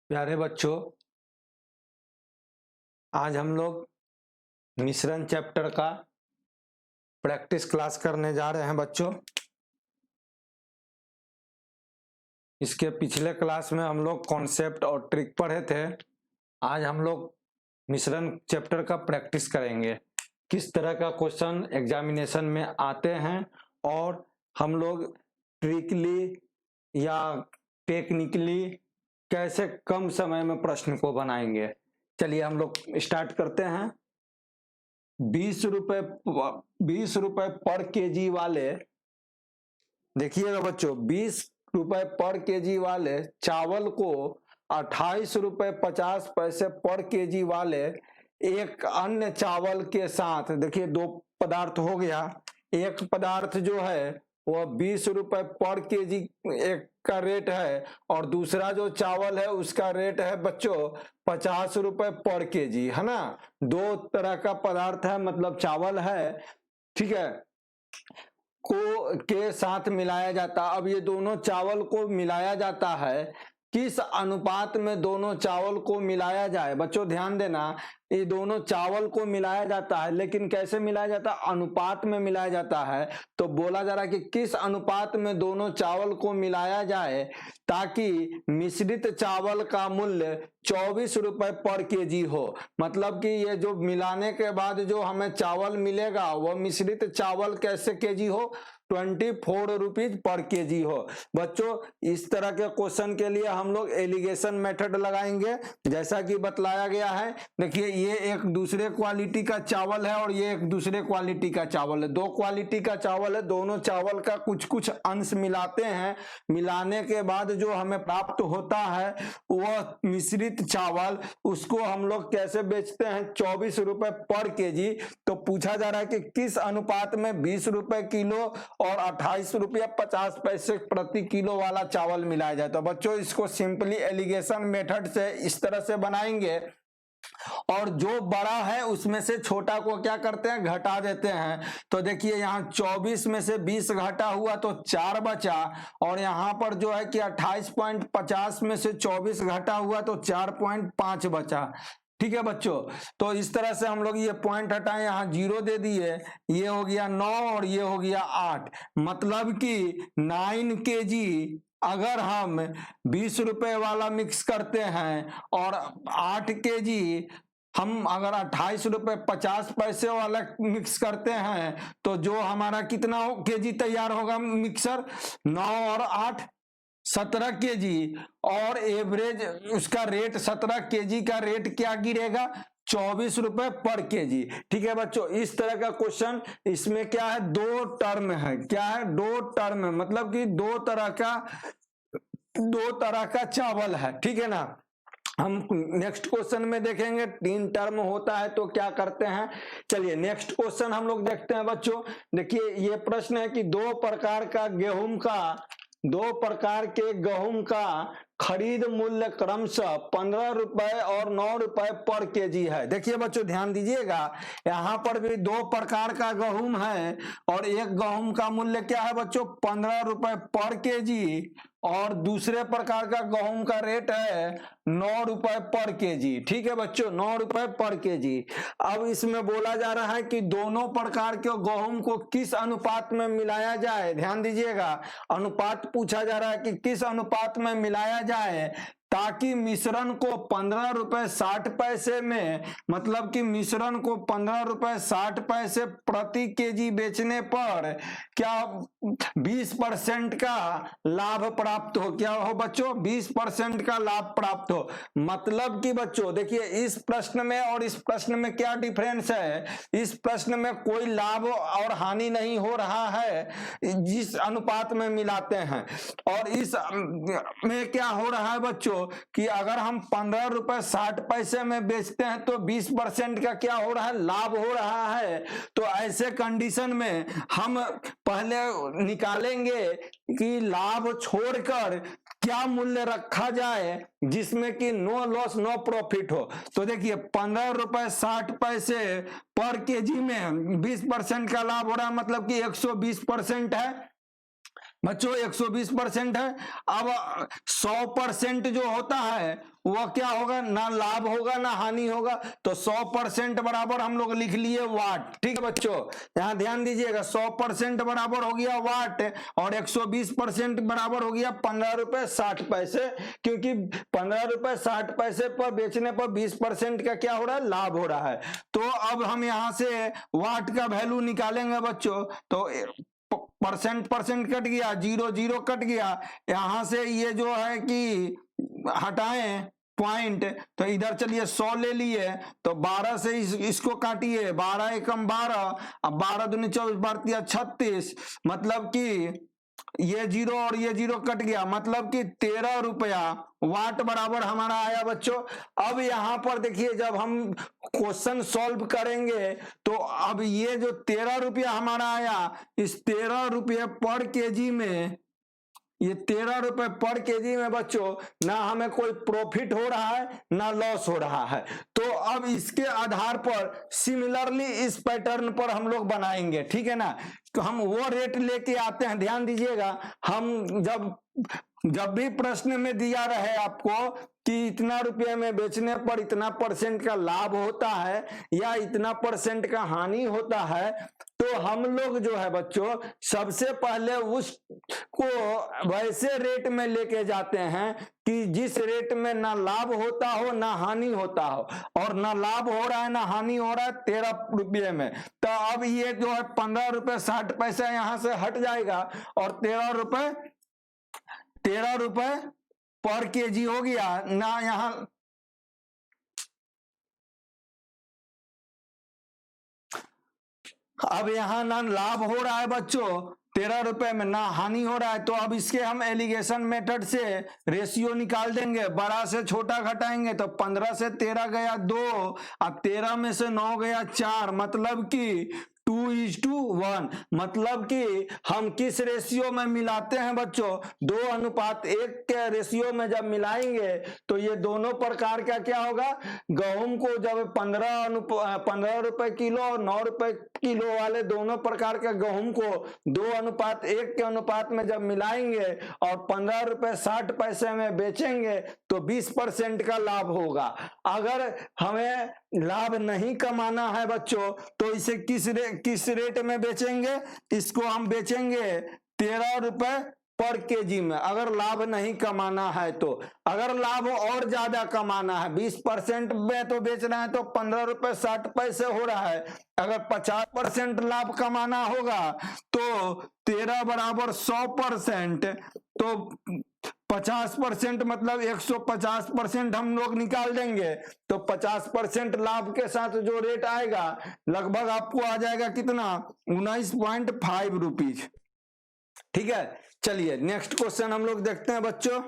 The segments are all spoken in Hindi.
प्यारे बच्चों, आज हम लोग मिश्रण चैप्टर का प्रैक्टिस क्लास करने जा रहे हैं बच्चों। इसके पिछले क्लास में हम लोग कॉन्सेप्ट और ट्रिक पढ़े थे। आज हम लोग मिश्रण चैप्टर का प्रैक्टिस करेंगे, किस तरह का क्वेश्चन एग्जामिनेशन में आते हैं और हम लोग ट्रिकली या टेक्निकली कैसे कम समय में प्रश्न को बनाएंगे। चलिए हम लोग स्टार्ट करते हैं। 20 रुपए पर केजी वाले, देखिएगा बच्चों, 20 रुपए पर केजी वाले चावल को 28 रुपए 50 पैसे पर केजी वाले एक अन्य चावल के साथ, देखिए दो पदार्थ हो गया। एक पदार्थ जो है वह 20 रुपए पर केजी एक का रेट है और दूसरा जो चावल है उसका रेट है बच्चों 50 रुपए पर केजी, है ना। दो तरह का पदार्थ है, मतलब चावल है, ठीक है, को के साथ मिलाया जाता। अब ये दोनों चावल को मिलाया जाता है, किस अनुपात में दोनों चावल को मिलाया जाए। बच्चों ध्यान देना, ये दोनों चावल को मिलाया जाता है, लेकिन कैसे मिलाया जाता है? अनुपात में मिलाया जाता है। तो बोला जा रहा है कि किस अनुपात में दोनों चावल को मिलाया जाए ताकि मिश्रित चावल का मूल्य 24 रुपए पर केजी हो। मतलब कि ये जो मिलाने के बाद जो हमें चावल मिलेगा वह मिश्रित चावल कैसे केजी हो? 24 रुपीज पर केजी हो। बच्चों इस तरह के क्वेश्चन के लिए हम लोग एलिगेशन मेथड लगाएंगे, जैसा कि बतलाया गया है। देखिए ये एक दूसरे क्वालिटी का चावल है और ये एक दूसरे क्वालिटी का चावल है। दो क्वालिटी का चावल है, दोनों चावल का कुछ कुछ अंश मिलाते हैं। मिलाने के बाद जो हमें प्राप्त होता है वह मिश्रित चावल, उसको हम लोग कैसे बेचते हैं? 24 रुपए पर केजी। तो पूछा जा रहा है कि किस अनुपात में 20 रुपए किलो और 28 रुपया 50 पैसे प्रति किलो वाला चावल मिलाया जाए। तो बच्चों इसको सिंपली एलिगेशन मेथड से इस तरह से बनाएंगे और जो बड़ा है उसमें से छोटा को क्या करते हैं? घटा देते हैं। तो देखिए यहाँ 24 में से 20 घटा हुआ तो 4 बचा, और यहाँ पर जो है कि 28.50 में से 24 घटा हुआ तो 4.5 बचा। ठीक है बच्चों, तो इस तरह से हम लोग ये पॉइंट हटाए, यहाँ 0 दे दिए, ये हो गया 9 और ये हो गया 8। मतलब कि 9 केजी अगर हम 20 रुपए वाला मिक्स करते हैं और 8 केजी हम अगर 28 रुपए 50 पैसे वाला मिक्स करते हैं तो जो हमारा कितना केजी तैयार होगा मिक्सर? 9 और 8 17 केजी, और एवरेज उसका रेट 17 केजी का रेट क्या गिरेगा? 24 रुपए पर केजी। ठीक है बच्चों, इस तरह का क्वेश्चन, इसमें क्या है? दो टर्म है। क्या है? दो टर्म है, मतलब कि दो तरह का चावल है। ठीक है ना। हम नेक्स्ट क्वेश्चन में देखेंगे 3 टर्म होता है तो क्या करते हैं। चलिए नेक्स्ट क्वेश्चन हम लोग देखते हैं बच्चों। देखिए ये प्रश्न है कि दो प्रकार के गेहूं का खरीद मूल्य क्रमशः 15 रुपए और 9 रुपए पर केजी है। देखिए बच्चों ध्यान दीजिएगा, यहाँ पर भी दो प्रकार का गेहूं है और एक गेहूं का मूल्य क्या है बच्चों? 15 रुपए पर केजी, और दूसरे प्रकार का गेहूं का रेट है 9 रुपए पर केजी। ठीक है बच्चों, 9 रुपए पर केजी। अब इसमें बोला जा रहा है कि दोनों प्रकार के गेहूं को किस अनुपात में मिलाया जाए। ध्यान दीजिएगा, अनुपात पूछा जा रहा है कि किस अनुपात में मिलाया जाए ताकि मिश्रण को 15 रुपए 60 पैसे में, मतलब कि मिश्रण को 15 रुपए 60 पैसे प्रति केजी बेचने पर क्या 20% का लाभ प्राप्त हो। क्या हो बच्चों? 20% का लाभ प्राप्त हो। मतलब कि बच्चों देखिए इस प्रश्न में और इस प्रश्न में क्या डिफरेंस है? इस प्रश्न में कोई लाभ और हानि नहीं हो रहा है जिस अनुपात में मिलाते हैं, और इस में क्या हो रहा है बच्चों कि अगर हम 15 रुपए 60 पैसे में बेचते हैं तो 20% का क्या हो रहा है? लाभ हो रहा है। तो ऐसे कंडीशन में हम पहले निकालेंगे कि लाभ छोड़कर क्या मूल्य रखा जाए जिसमें कि नो लॉस नो प्रॉफिट हो। तो देखिए 15 रुपए 60 पैसे पर केजी में 20% का लाभ हो रहा है, मतलब कि 120% है। बच्चों 120% है। अब 100% जो होता है वह क्या होगा, ना लाभ होगा ना हानि होगा। तो 100% बराबर हम लोग लिख लिए वाट। ठीक है बच्चों, यहां ध्यान दीजिएगा, 100% बराबर हो गया वाट और 120% बराबर हो गया 15 रुपए 60 पैसे, क्योंकि 15 रुपए 60 पैसे पर बेचने पर 20% का क्या हो रहा है, लाभ हो रहा है। तो अब हम यहां से वाट का वैल्यू निकालेंगे बच्चों, तो परसेंट परसेंट कट गया, जीरो जीरो कट गया, यहां से ये जो है कि हटाएं पॉइंट, तो इधर चलिए 100 ले लिए, तो 12 से इसको काटिए, 12 एकम 12, अब 12 दूनी 24, 12 36, मतलब कि ये जीरो और ये जीरो कट गया, मतलब कि 13 रुपया वाट बराबर हमारा आया बच्चों। अब यहां पर देखिए, जब हम क्वेश्चन सॉल्व करेंगे तो अब ये जो 13 रुपया हमारा आया, इस 13 रुपये पर केजी में, ये 13 रुपए पर केजी में बच्चों ना हमें कोई प्रॉफिट हो रहा है ना लॉस हो रहा है। तो अब इसके आधार पर सिमिलरली इस पैटर्न पर हम लोग बनाएंगे, ठीक है ना। तो हम वो रेट लेके आते हैं, ध्यान दीजिएगा, हम जब भी प्रश्न में दिया रहे आपको कि इतना रुपये में बेचने पर इतना परसेंट का लाभ होता है या इतना परसेंट का हानि होता है, तो हम लोग जो है बच्चों सबसे पहले उसको वैसे रेट में लेके जाते हैं कि जिस रेट में ना लाभ होता हो ना हानि होता हो, और ना लाभ हो रहा है ना हानि हो रहा है 13 रुपये में। तो अब ये जो है 15 रुपए 60 पैसा यहां से हट जाएगा और 13 रुपए पर केजी हो गया ना। यहां अब यहां ना लाभ हो रहा है बच्चों 13 रुपए में, ना हानि हो रहा है। तो अब इसके हम एलिगेशन मेथड से रेशियो निकाल देंगे, बड़ा से छोटा घटाएंगे, तो 15 से 13 गया 2, अब 13 में से 9 गया 4, मतलब कि 2:1, मतलब कि हम किस रेशियो में मिलाते हैं बच्चों, 2:1 के रेशियो में जब मिलाएंगे तो ये दोनों प्रकार का क्या होगा, गेहूं को जब 15 रुपए किलो और 9 रुपए किलो वाले दोनों प्रकार के गेहूं को 2:1 के अनुपात में जब मिलाएंगे और 15 रुपए 60 पैसे में बेचेंगे तो 20% का लाभ होगा। अगर हमें लाभ नहीं कमाना है बच्चों तो इसे किस रेट में बेचेंगे, इसको हम बेचेंगे 13 रुपए पर केजी में, अगर लाभ नहीं कमाना है तो। अगर लाभ और ज्यादा कमाना है, 20% में तो बेच रहे हैं तो 15 रुपए 60 पैसे हो रहा है, अगर 50% लाभ कमाना होगा तो 13 बराबर 100%, तो 50% मतलब 150% हम लोग निकाल देंगे, तो 50% लाभ के साथ जो रेट आएगा लगभग आपको आ जाएगा कितना, 19.5 रुपीज। ठीक है, चलिए नेक्स्ट क्वेश्चन हम लोग देखते हैं बच्चों।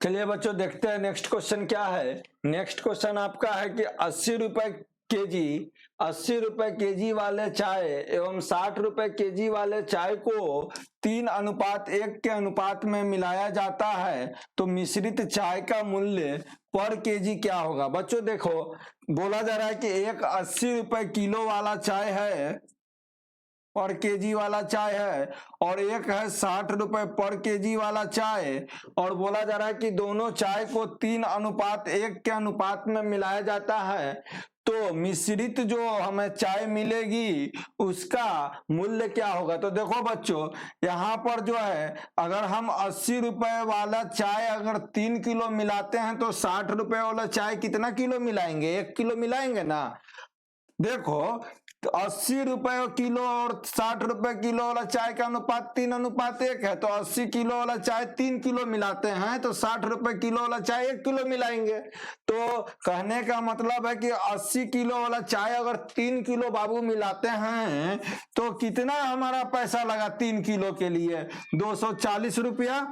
चलिए बच्चों देखते हैं नेक्स्ट क्वेश्चन क्या है। नेक्स्ट क्वेश्चन आपका है कि 80 रुपए केजी वाले चाय एवं 60 रुपए केजी वाले चाय को 3:1 के अनुपात में मिलाया जाता है, तो मिश्रित चाय का मूल्य पर केजी क्या होगा। बच्चों देखो, बोला जा रहा है कि एक 80 रुपए किलो वाला चाय है पर केजी वाला चाय है और एक है 60 रुपए पर केजी वाला चाय, और बोला जा रहा है कि दोनों चाय को 3:1 के अनुपात में मिलाया जाता है, तो मिश्रित जो हमें चाय मिलेगी उसका मूल्य क्या होगा। तो देखो बच्चों, यहाँ पर जो है अगर हम 80 रुपए वाला चाय अगर 3 किलो मिलाते हैं तो 60 रुपए वाला चाय कितना किलो मिलाएंगे, 1 किलो मिलाएंगे ना। देखो, तो 80 रुपए किलो और 60 रुपए किलो वाला चाय का अनुपात 3:1 है, तो 80 किलो वाला चाय 3 किलो मिलाते हैं तो 60 रुपए किलो वाला चाय 1 किलो मिलाएंगे। तो कहने का मतलब है कि 80 किलो वाला चाय अगर 3 किलो बाबू मिलाते हैं तो कितना हमारा पैसा लगा 3 किलो के लिए, 240 रुपया।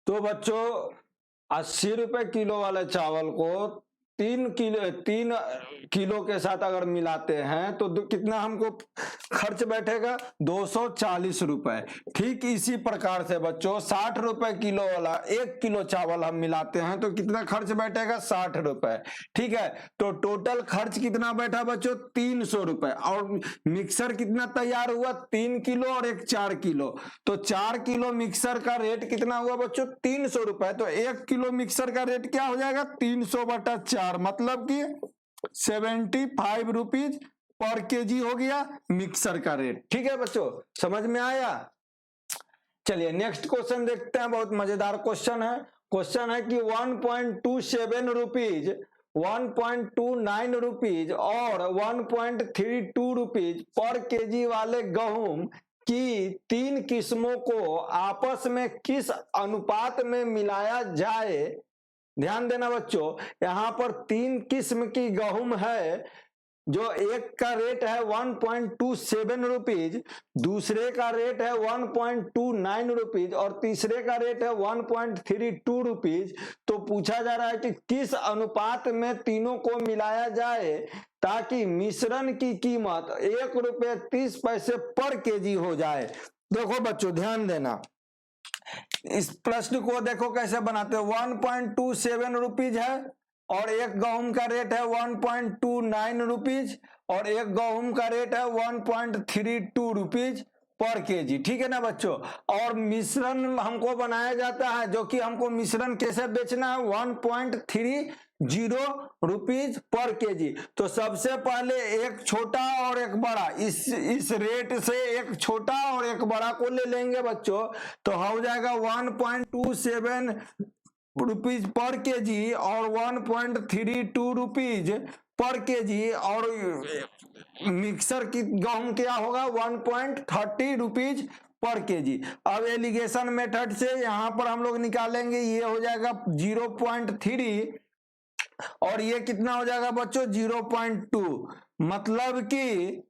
तो बच्चों 80 रुपए किलो वाले चावल को 3 किलो के साथ अगर मिलाते हैं तो कितना हमको खर्च बैठेगा 240 रुपए। ठीक इसी प्रकार से बच्चों 60 रुपए किलो वाला 1 किलो चावल हम मिलाते हैं तो कितना खर्च बैठेगा 60 रुपए। ठीक है, तो टोटल खर्च कितना बैठा बच्चों 300 रुपए। और मिक्सर कितना तैयार हुआ 3 किलो और एक 4 किलो, तो 4 किलो मिक्सर का रेट कितना हुआ बच्चों 300 रुपए। तो 1 किलो मिक्सर का रेट क्या हो जाएगा 300/4, मतलब कि 75 रुपीज पर केजी हो गया मिक्सर का रेट। ठीक है बच्चों, समझ में आया। चलिए नेक्स्ट क्वेश्चन देखते हैं, बहुत मजेदार क्वेश्चन है। क्वेश्चन है कि 1.27 रुपीज, 1.29 रुपीज और 1.32 रुपीज पर केजी वाले गेहूं की 3 किस्मों को आपस में किस अनुपात में मिलाया जाए। ध्यान देना बच्चों, यहां पर 3 किस्म की गेहूं है, जो एक का रेट है 1.27 रुपीज, दूसरे का रेट है 1.29 रुपीज और तीसरे का रेट है 1.32 रुपीज। तो पूछा जा रहा है कि किस अनुपात में तीनों को मिलाया जाए ताकि मिश्रण की कीमत 1.30 रुपये पर केजी हो जाए। देखो बच्चों ध्यान देना, इस प्रश्न को देखो कैसे बनाते हो। 1.27 रुपीज है और एक गेहूं का रेट है 1.29 रुपीज और एक गेहूं का रेट है 1.32 रुपीज पर केजी। ठीक है ना बच्चों, और मिश्रण हमको बनाया जाता है, जो कि हमको मिश्रण कैसे बेचना है 1.30 रुपीज पर केजी। तो सबसे पहले एक छोटा और एक बड़ा, इस रेट से एक छोटा और एक बड़ा को ले लेंगे बच्चों, तो हो जाएगा 1.27 रुपीज पर केजी और 1.32 रुपीज पर केजी, और मिक्सर की गेहूं क्या होगा 1.30 रुपीज पर केजी। अब एलिगेशन मेथड से यहां पर हम लोग निकालेंगे, ये हो जाएगा 0.3 और ये कितना हो जाएगा बच्चों 0.2, मतलब कि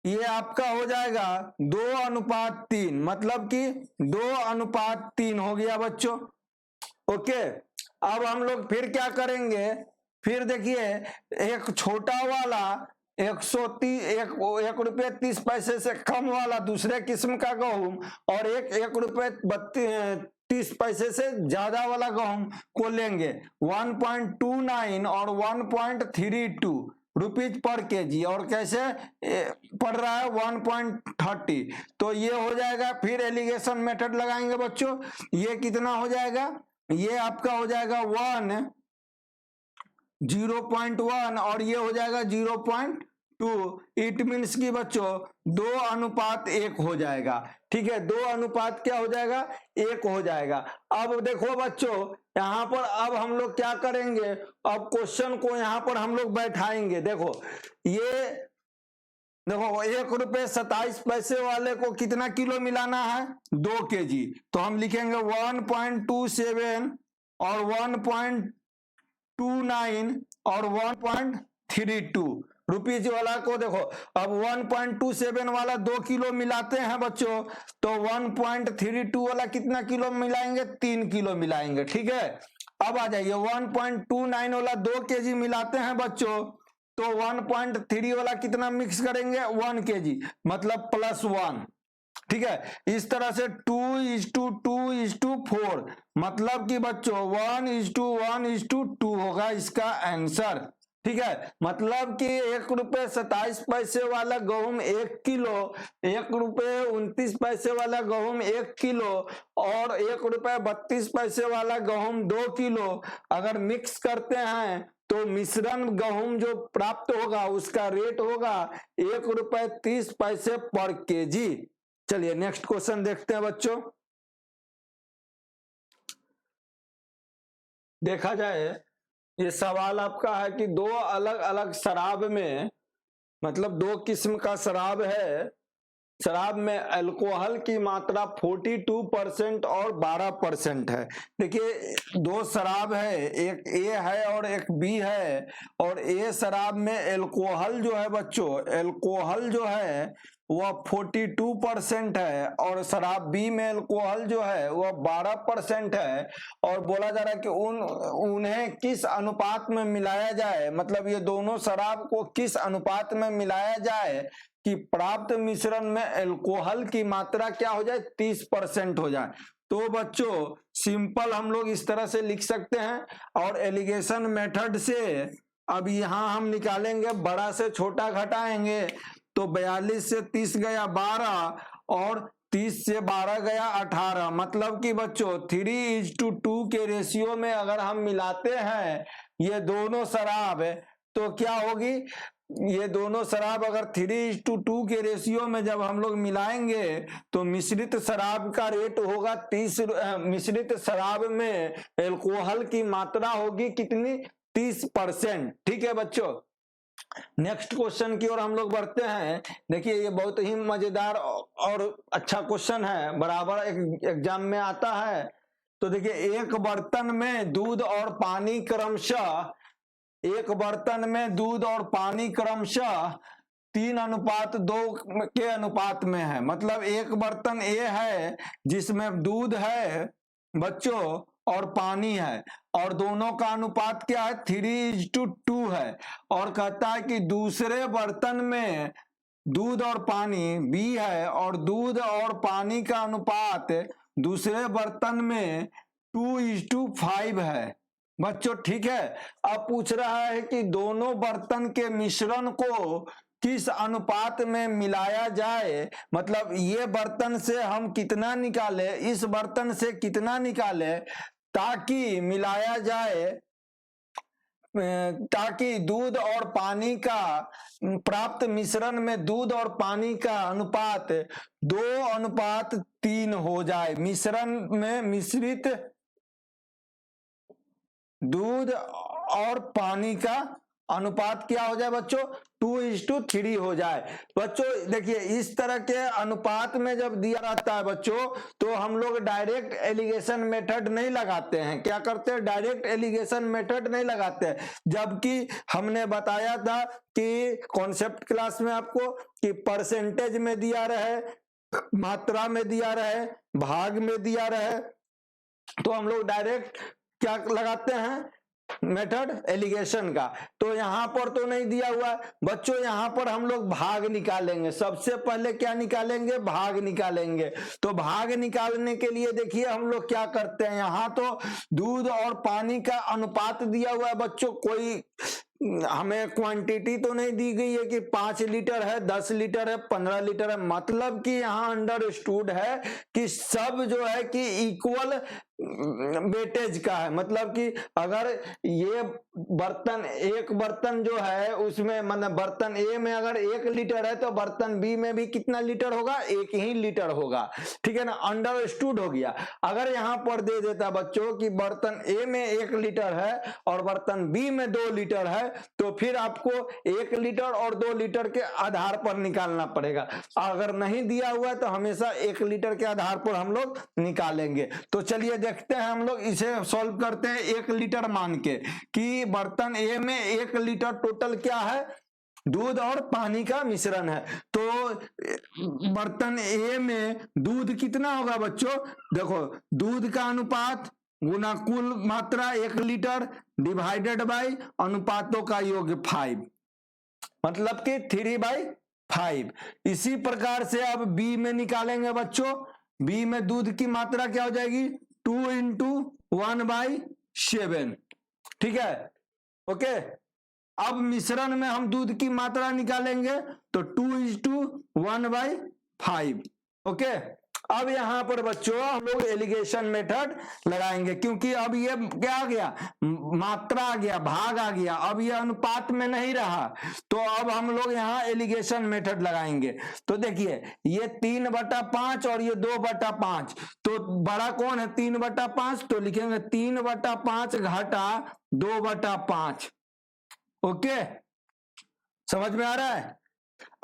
ये आपका हो जाएगा 2:3, मतलब कि 2:3 हो गया बच्चों। ओके, अब हम लोग फिर क्या करेंगे, फिर देखिए एक छोटा वाला 1.30 से कम वाला दूसरे किस्म का गेहूं और एक 1.32 से ज्यादा वाला गेहूं को लेंगे 1.29 और 1.32 रुपीज पर केजी, और कैसे पड़ रहा है 1.30। तो ये हो जाएगा, फिर एलिगेशन मेथड लगाएंगे बच्चों, ये कितना हो जाएगा, ये आपका हो जाएगा 0.1 और ये हो जाएगा 0.2। इट मीन्स की बच्चों 2:1 हो जाएगा। ठीक है, 2:1 क्या हो जाएगा 1 हो जाएगा। अब देखो बच्चों यहां पर अब हम लोग क्या करेंगे, अब क्वेश्चन को यहां पर हम लोग बैठाएंगे। देखो ये देखो 1.27 वाले को कितना किलो मिलाना है 2 केजी, तो हम लिखेंगे 1.27 और 1.29 और 1.32 रुपीज वाला को देखो, अब 1.27 वाला 2 किलो मिलाते हैं बच्चों, तो 1.32 वाला कितना किलो मिलाएंगे 3 किलो मिलाएंगे। ठीक है, अब आ जाइए 1.29 वाला 2 केजी मिलाते हैं बच्चों, तो 1.3 वाला कितना मिक्स करेंगे 1 केजी, मतलब +1। ठीक है, इस तरह से 2:2:4, मतलब कि बच्चों 1:1:2 होगा इसका आंसर। ठीक है, मतलब कि 1.27 वाला गेहूं 1 किलो, 1.29 वाला गेहूं 1 किलो और 1.32 वाला गेहूं 2 किलो अगर मिक्स करते हैं तो मिश्रण गेहूं जो प्राप्त होगा उसका रेट होगा 1.30 पर केजी। चलिए नेक्स्ट क्वेश्चन देखते हैं बच्चों। देखा जाए ये सवाल आपका है कि 2 अलग अलग शराब में, मतलब 2 किस्म का शराब है, शराब में अल्कोहल की मात्रा 42% और 12% है। देखिए 2 शराब है, एक ए है और एक बी है, और ए शराब में अल्कोहल जो है बच्चों, अल्कोहल जो है वह 42% है और शराब बी में अल्कोहल जो है वह 12% है। और बोला जा रहा है कि उन्हें किस अनुपात में मिलाया जाए, मतलब ये दोनों शराब को किस अनुपात में मिलाया जाए कि प्राप्त मिश्रण में अल्कोहल की मात्रा क्या हो जाए, 30% हो जाए। तो बच्चों सिंपल हम लोग इस तरह से लिख सकते हैं। और एलिगेशन मेथड से अब यहां हम निकालेंगे, बड़ा से छोटा घटाएंगे तो 42 से 30 गया 12 और 30 से 12 गया 18। मतलब कि बच्चों 3:2 के रेशियो में अगर हम मिलाते हैं ये दोनों शराब है तो क्या होगी, ये दोनों शराब अगर 3:2 के रेशियो में जब हम लोग मिलाएंगे तो मिश्रित शराब का रेट होगा 30। मिश्रित शराब में अल्कोहल की मात्रा होगी कितनी, 30%। ठीक है बच्चों, नेक्स्ट क्वेश्चन की ओर हम लोग बढ़ते हैं। देखिए ये बहुत ही मजेदार और अच्छा क्वेश्चन है, बराबर एग्जाम में आता है। तो देखिए एक बर्तन में दूध और पानी क्रमशः 3:2 के अनुपात में है। मतलब एक बर्तन ए है जिसमें दूध है बच्चों और पानी है और दोनों का अनुपात क्या है, 3:2 है। और कहता है कि दूसरे बर्तन में दूध और पानी बी है और दूध और पानी का अनुपात दूसरे बर्तन में 2:5 है बच्चों। ठीक है, अब पूछ रहा है कि दोनों बर्तन के मिश्रण को किस अनुपात में मिलाया जाए। मतलब ये बर्तन से हम कितना निकाले, इस बर्तन से कितना निकाले ताकि मिलाया जाए, ताकि दूध और पानी का प्राप्त मिश्रण में दूध और पानी का अनुपात 2:3 हो जाए। मिश्रण में मिश्रित दूध और पानी का अनुपात क्या हो जाए बच्चों, 2:3 हो जाए। बच्चों देखिए इस तरह के अनुपात में जब दिया रहता है बच्चों तो हम लोग डायरेक्ट एलिगेशन मेथड नहीं लगाते हैं। क्या करते हैं, डायरेक्ट एलिगेशन मेथड नहीं लगाते हैं। जबकि हमने बताया था कि कॉन्सेप्ट क्लास में आपको कि परसेंटेज में दिया रहे, मात्रा में दिया रहे, भाग में दिया रहे, तो हम लोग डायरेक्ट क्या लगाते हैं, मेथड एलिगेशन का। तो यहां पर तो नहीं दिया हुआ है बच्चों, यहां पर हम लोग भाग निकालेंगे। सबसे पहले क्या निकालेंगे, भाग निकालेंगे। तो भाग निकालने के लिए देखिए हम लोग क्या करते हैं, यहां तो दूध और पानी का अनुपात दिया हुआ है बच्चों, कोई हमें क्वांटिटी तो नहीं दी गई है कि 5 लीटर है, 10 लीटर है, 15 लीटर है। मतलब कि यहाँ अंडरस्टूड है कि सब जो है कि इक्वल वेटेज का है। मतलब कि अगर ये बर्तन, एक बर्तन जो है उसमें मतलब बर्तन ए में अगर 1 लीटर है तो बर्तन बी में भी कितना लीटर होगा, 1 ही लीटर होगा। ठीक है ना, अंडरस्टूड हो गया। अगर यहां पर दे देता बच्चों कि बर्तन ए में 1 लीटर है और बर्तन बी में 2 लीटर है तो फिर आपको 1 लीटर और 2 लीटर के आधार पर निकालना पड़ेगा। अगर नहीं दिया हुआ है तो हमेशा 1 लीटर के आधार पर हम लोग निकालेंगे। तो चलिए देखते हैं, हम लोग इसे सॉल्व करते हैं 1 लीटर मान के कि बर्तन ए में 1 लीटर टोटल क्या है, दूध और पानी का मिश्रण है। तो बर्तन ए में दूध कितना होगा बच्चों, देखो दूध का अनुपात गुना कुल मात्रा 1 लीटर डिवाइडेड बाई अनुपातों का योग 5, मतलब कि 3/5। इसी प्रकार से अब बी में निकालेंगे बच्चों। बी में दूध की मात्रा क्या हो जाएगी, 2 × 1/7। ठीक है, ओके। अब मिश्रण में हम दूध की मात्रा निकालेंगे तो 2 × 1/5। ओके, अब यहां पर बच्चों हम लोग एलिगेशन मेथड लगाएंगे क्योंकि अब ये क्या आ गया, मात्रा आ गया, भाग आ गया, अब ये अनुपात में नहीं रहा। तो अब हम लोग यहाँ एलिगेशन मेथड लगाएंगे। तो देखिए ये 3/5 और ये 2/5, तो बड़ा कौन है, 3/5, तो लिखेंगे 3/5 घटा 2/5। ओके, समझ में आ रहा है।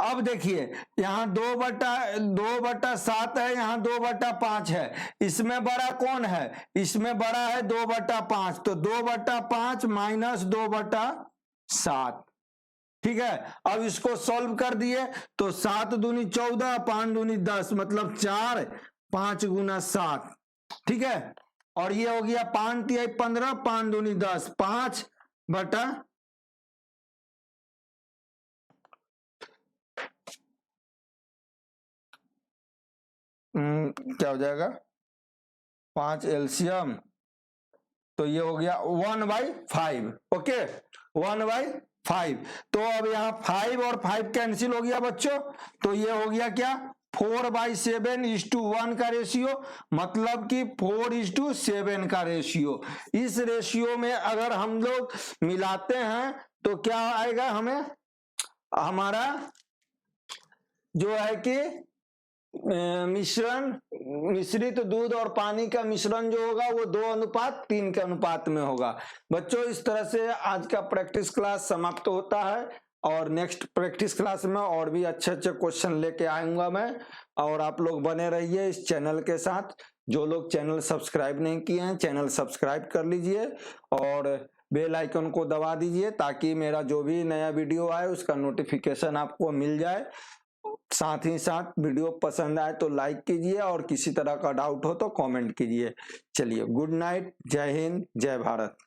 अब देखिए यहाँ 2/7 है, यहाँ 2/5 है। इसमें बड़ा कौन है, इसमें बड़ा है 2/5, तो 2/5 - 2/7। ठीक है, अब इसको सॉल्व कर दिए तो 7 दूनी 14, 5 दूनी 10, मतलब 4, 5 गुना 7, ठीक है। और ये हो गया 5 तिहाई 15, 5 दूनी 10, 5 बटा क्या हो जाएगा 5 एलसीएम, तो ये हो गया 1/5, ओके 1/5। तो अब यहाँ 5 और 5 कैंसिल हो गया बच्चों, तो ये हो गया क्या 4/7:1 का रेशियो, मतलब कि 4:7 का रेशियो। इस रेशियो में अगर हम लोग मिलाते हैं तो क्या आएगा, हमें हमारा जो है कि मिश्रण, मिश्रित दूध और पानी का मिश्रण जो होगा वो 2:3 के अनुपात में होगा। बच्चों इस तरह से आज का प्रैक्टिस क्लास समाप्त होता है, और नेक्स्ट प्रैक्टिस क्लास में और भी अच्छे अच्छे क्वेश्चन लेके आऊंगा मैं, और आप लोग बने रहिए इस चैनल के साथ। जो लोग चैनल सब्सक्राइब नहीं किए हैं चैनल सब्सक्राइब कर लीजिए और बेल आइकन को दबा दीजिए, ताकि मेरा जो भी नया वीडियो आए उसका नोटिफिकेशन आपको मिल जाए। साथ ही साथ वीडियो पसंद आए तो लाइक कीजिए, और किसी तरह का डाउट हो तो कमेंट कीजिए। चलिए गुड नाइट, जय हिंद, जय भारत।